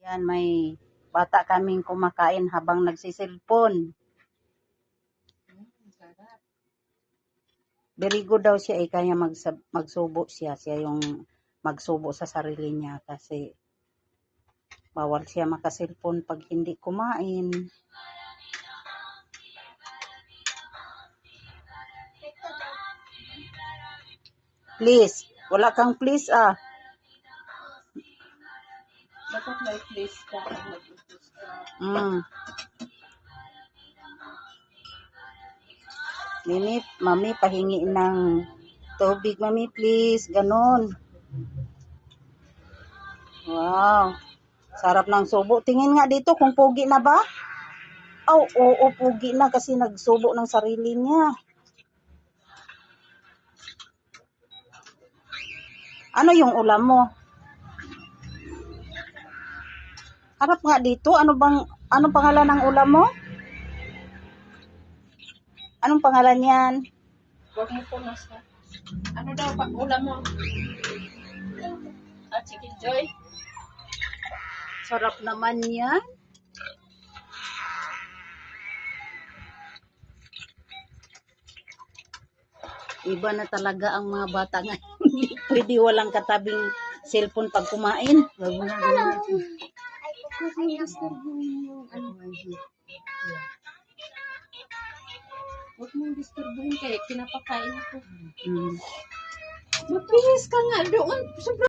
Yan, may bata kaming kumakain habang nagsiselfon. Very good daw siya kaya magsubo siya. Siya yung magsubo sa sarili niya kasi bawal siya makaselfon pag hindi kumain. Please, wala kang please ah. Dapat may please ka. Mami, pahingi ng tubig, mami, please. Ganon. Wow. Sarap ng subo. Tingin nga dito kung pugi na ba? Oh, oo, pugi na kasi nagsubo ng sarili niya. Ano yung ulam mo? Harap nga dito. Anong pangalan ng ulam mo? Anong pangalan yan? Huwag mo po nasa. Ano daw pa ulam mo? Chicken Joy? Sarap naman yan. Iba na talaga ang mga bata ngayon. Hindi pwede walang katabing cellphone pag kumain. Huwag mo na Huwag mong disturbuhin kaya pinapakain ako. Mapihis ka nga doon.